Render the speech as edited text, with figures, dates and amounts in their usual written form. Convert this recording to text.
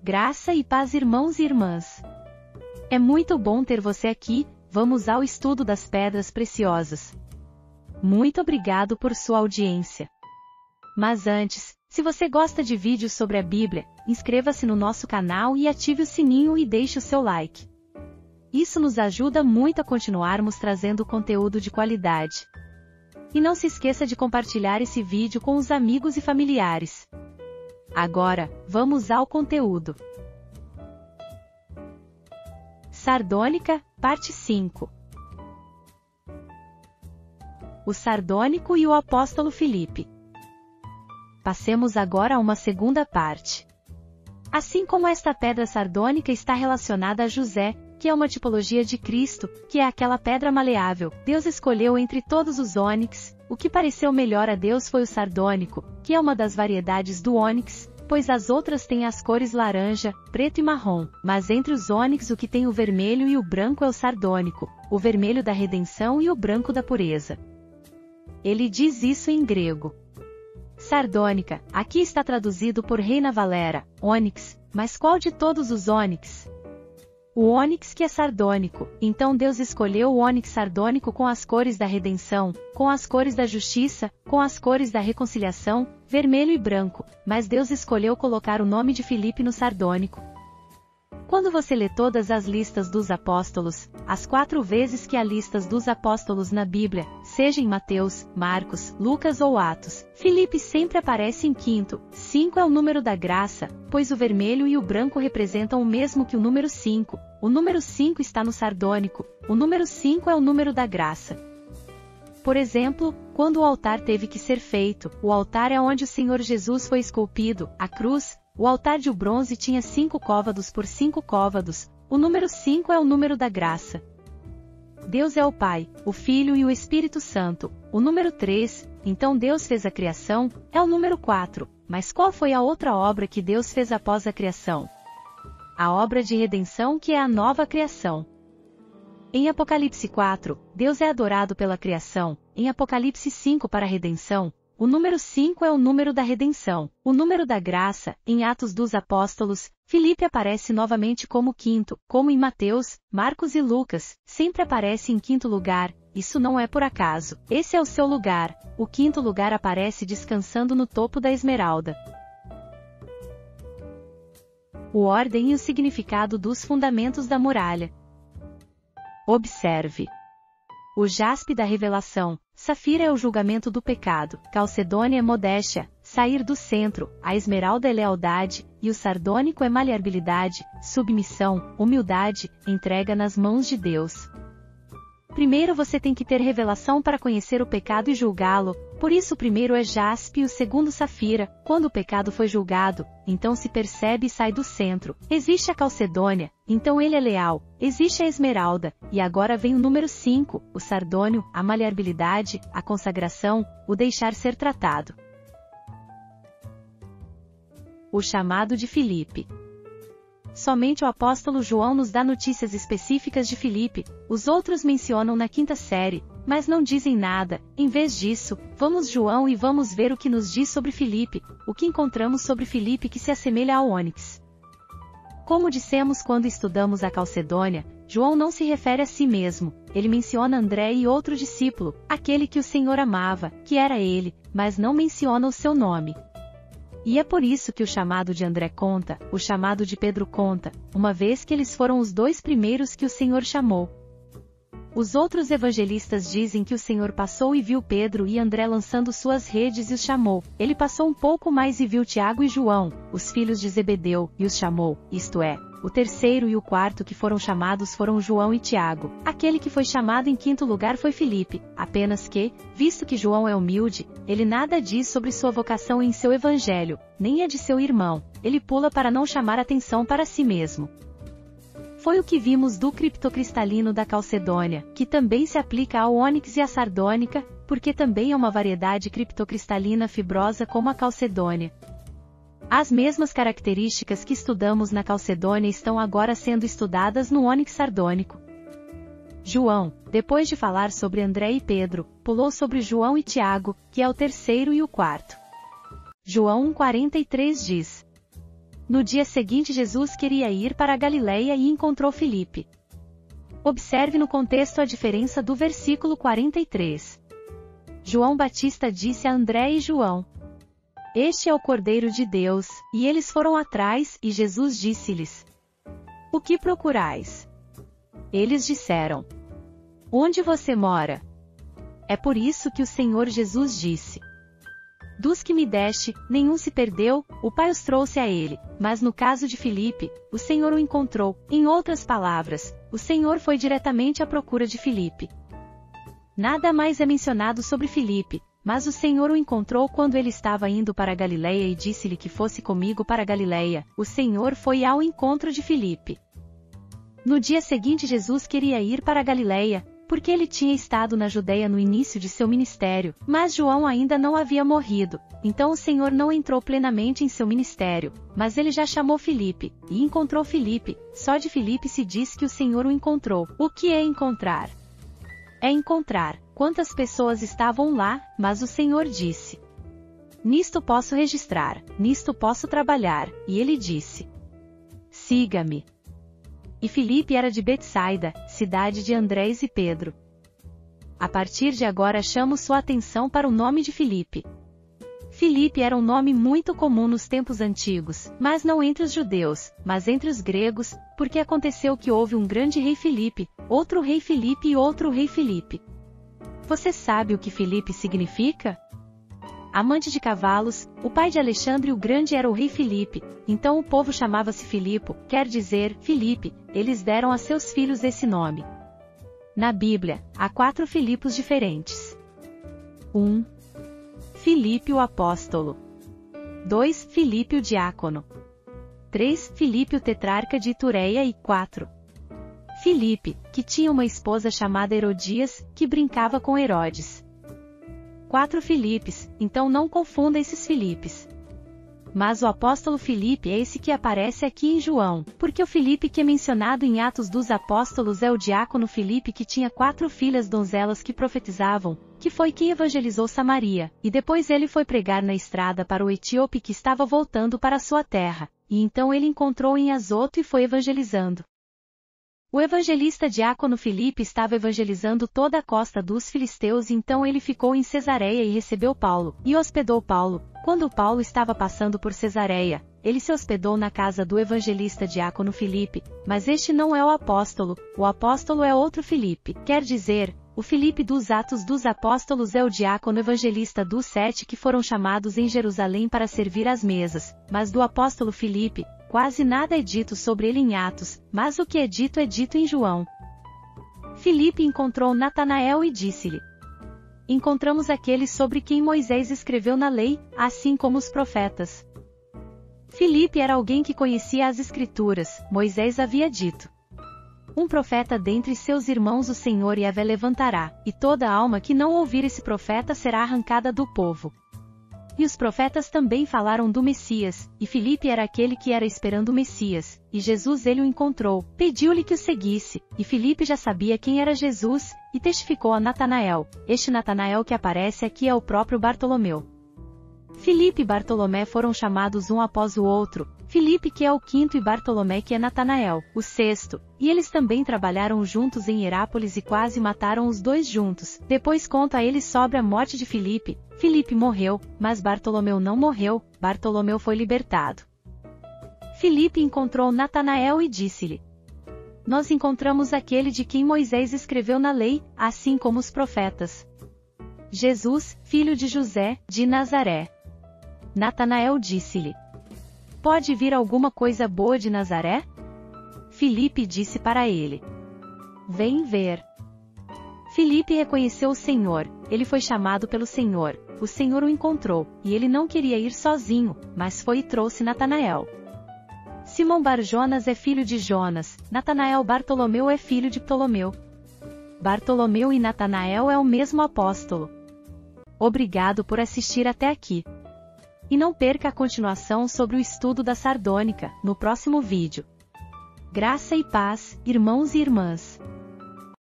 Graça e paz, irmãos e irmãs. É muito bom ter você aqui. Vamos ao estudo das pedras preciosas. Muito obrigado por sua audiência. Mas antes, se você gosta de vídeos sobre a Bíblia, inscreva-se no nosso canal e ative o sininho e deixe o seu like. Isso nos ajuda muito a continuarmos trazendo conteúdo de qualidade. E não se esqueça de compartilhar esse vídeo com os amigos e familiares. Agora, vamos ao conteúdo. Sardônica, parte 5. O sardônico e o apóstolo Filipe. Passemos agora a uma segunda parte. Assim como esta pedra sardônica está relacionada a José, que é uma tipologia de Cristo, que é aquela pedra maleável, Deus escolheu entre todos os ônix, o que pareceu melhor a Deus foi o sardônico, que é uma das variedades do ônix, pois as outras têm as cores laranja, preto e marrom, mas entre os ônix o que tem o vermelho e o branco é o sardônico, o vermelho da redenção e o branco da pureza. Ele diz isso em grego. Sardônica, aqui está traduzido por Reina Valera, ônix, mas qual de todos os ônix? O ônix que é sardônico. Então Deus escolheu o ônix sardônico com as cores da redenção, com as cores da justiça, com as cores da reconciliação, vermelho e branco, mas Deus escolheu colocar o nome de Filipe no sardônico. Quando você lê todas as listas dos apóstolos, as 4 vezes que há listas dos apóstolos na Bíblia, seja em Mateus, Marcos, Lucas ou Atos, Filipe sempre aparece em quinto. 5 é o número da graça, pois o vermelho e o branco representam o mesmo que o número 5. O número 5 está no sardônico, o número 5 é o número da graça. Por exemplo, quando o altar teve que ser feito, o altar é onde o Senhor Jesus foi esculpido, a cruz, o altar de bronze tinha 5 côvados por 5 côvados, o número 5 é o número da graça. Deus é o Pai, o Filho e o Espírito Santo, o número 3, então Deus fez a criação, é o número 4, mas qual foi a outra obra que Deus fez após a criação? A obra de redenção, que é a nova criação. Em Apocalipse 4, Deus é adorado pela criação, em Apocalipse 5 para a redenção, o número 5 é o número da redenção, o número da graça. Em Atos dos Apóstolos, Filipe aparece novamente como quinto, como em Mateus, Marcos e Lucas, sempre aparece em quinto lugar, isso não é por acaso, esse é o seu lugar, o quinto lugar aparece descansando no topo da esmeralda. O ordem e o significado dos fundamentos da muralha. Observe. O jaspe da revelação, safira é o julgamento do pecado, calcedônia é modéstia, sair do centro, a esmeralda é lealdade, e o sardônico é maleabilidade, submissão, humildade, entrega nas mãos de Deus. Primeiro você tem que ter revelação para conhecer o pecado e julgá-lo, por isso o primeiro é jaspe e o segundo safira. Quando o pecado foi julgado, então se percebe e sai do centro. Existe a calcedônia, então ele é leal, existe a esmeralda, e agora vem o número 5, o sardônio, a maleabilidade, a consagração, o deixar ser tratado. O chamado de Filipe. Somente o apóstolo João nos dá notícias específicas de Filipe, os outros mencionam na quinta série, mas não dizem nada. Em vez disso, vamos João e vamos ver o que nos diz sobre Filipe, o que encontramos sobre Filipe que se assemelha ao ônix. Como dissemos quando estudamos a Calcedônia, João não se refere a si mesmo, ele menciona André e outro discípulo, aquele que o Senhor amava, que era ele, mas não menciona o seu nome. E é por isso que o chamado de André conta, o chamado de Pedro conta, uma vez que eles foram os 2 primeiros que o Senhor chamou. Os outros evangelistas dizem que o Senhor passou e viu Pedro e André lançando suas redes e os chamou. Ele passou um pouco mais e viu Tiago e João, os filhos de Zebedeu, e os chamou, isto é, o terceiro e o quarto que foram chamados foram João e Tiago. Aquele que foi chamado em quinto lugar foi Filipe, apenas que, visto que João é humilde, ele nada diz sobre sua vocação em seu evangelho, nem a de seu irmão, ele pula para não chamar atenção para si mesmo. Foi o que vimos do criptocristalino da calcedônia, que também se aplica ao ônix e à sardônica, porque também é uma variedade criptocristalina fibrosa como a calcedônia. As mesmas características que estudamos na calcedônia estão agora sendo estudadas no ônix sardônico. João, depois de falar sobre André e Pedro, pulou sobre João e Tiago, que é o terceiro e o quarto. João 1,43 diz: No dia seguinte Jesus queria ir para a Galileia e encontrou Filipe. Observe no contexto a diferença do versículo 43. João Batista disse a André e João: "Este é o Cordeiro de Deus", e eles foram atrás, e Jesus disse-lhes: "O que procurais?" Eles disseram: "Onde você mora?" É por isso que o Senhor Jesus disse: "Dos que me deste, nenhum se perdeu, o Pai os trouxe a ele." Mas no caso de Filipe, o Senhor o encontrou. Em outras palavras, o Senhor foi diretamente à procura de Filipe. Nada mais é mencionado sobre Filipe, mas o Senhor o encontrou quando ele estava indo para a Galileia e disse-lhe que fosse comigo para a Galileia. O Senhor foi ao encontro de Filipe. No dia seguinte Jesus queria ir para a Galileia, porque ele tinha estado na Judeia no início de seu ministério, mas João ainda não havia morrido, então o Senhor não entrou plenamente em seu ministério, mas ele já chamou Filipe, e encontrou Filipe. Só de Filipe se diz que o Senhor o encontrou. O que é encontrar? É encontrar quantas pessoas estavam lá, mas o Senhor disse: "Nisto posso registrar, nisto posso trabalhar", e ele disse: "Siga-me." E Filipe era de Betsaida, cidade de Andrés e Pedro. A partir de agora chamo sua atenção para o nome de Filipe. Filipe era um nome muito comum nos tempos antigos, mas não entre os judeus, mas entre os gregos, porque aconteceu que houve um grande rei Filipe, outro rei Filipe e outro rei Filipe. Você sabe o que Filipe significa? Amante de cavalos, o pai de Alexandre o Grande era o rei Filipe, então o povo chamava-se Filipo, quer dizer, Filipe. Eles deram a seus filhos esse nome. Na Bíblia, há 4 Filipos diferentes. 1. Filipe o apóstolo. 2. Filipe o diácono. 3. Filipe o tetrarca de Itureia. E 4. Filipe, que tinha uma esposa chamada Herodias, que brincava com Herodes. 4 Filipes, então não confunda esses Filipes. Mas o apóstolo Filipe é esse que aparece aqui em João, porque o Filipe que é mencionado em Atos dos Apóstolos é o diácono Filipe que tinha 4 filhas donzelas que profetizavam, que foi quem evangelizou Samaria, e depois ele foi pregar na estrada para o etíope que estava voltando para sua terra, e então ele encontrou em Azoto e foi evangelizando. O evangelista diácono Filipe estava evangelizando toda a costa dos filisteus e então ele ficou em Cesareia e recebeu Paulo, e hospedou Paulo. Quando Paulo estava passando por Cesareia, ele se hospedou na casa do evangelista diácono Filipe, mas este não é o apóstolo é outro Filipe, quer dizer, o Filipe dos Atos dos Apóstolos é o diácono evangelista dos 7 que foram chamados em Jerusalém para servir às mesas, mas do apóstolo Filipe, quase nada é dito sobre ele em Atos, mas o que é dito em João. Filipe encontrou Natanael e disse-lhe: "Encontramos aquele sobre quem Moisés escreveu na lei, assim como os profetas." Filipe era alguém que conhecia as Escrituras. Moisés havia dito: "Um profeta dentre seus irmãos o Senhor Yahvé levantará, e toda alma que não ouvir esse profeta será arrancada do povo." E os profetas também falaram do Messias, e Filipe era aquele que era esperando o Messias, e Jesus ele o encontrou, pediu-lhe que o seguisse, e Filipe já sabia quem era Jesus, e testificou a Natanael. Este Natanael que aparece aqui é o próprio Bartolomeu. Filipe e Bartolomé foram chamados um após o outro, Filipe que é o 5º e Bartolomé que é Natanael, o 6º, e eles também trabalharam juntos em Herápolis e quase mataram os 2 juntos. Depois conta a eles sobre a morte de Filipe. Filipe morreu, mas Bartolomeu não morreu, Bartolomeu foi libertado. Filipe encontrou Natanael e disse-lhe: "Nós encontramos aquele de quem Moisés escreveu na lei, assim como os profetas. Jesus, filho de José, de Nazaré." Natanael disse-lhe: "Pode vir alguma coisa boa de Nazaré?" Filipe disse para ele: "Vem ver." Filipe reconheceu o Senhor, ele foi chamado pelo Senhor, o Senhor o encontrou, e ele não queria ir sozinho, mas foi e trouxe Natanael. Simão Bar-Jonas é filho de Jonas, Natanael Bartolomeu é filho de Ptolomeu. Bartolomeu e Natanael é o mesmo apóstolo. Obrigado por assistir até aqui. E não perca a continuação sobre o estudo da sardônica, no próximo vídeo. Graça e paz, irmãos e irmãs.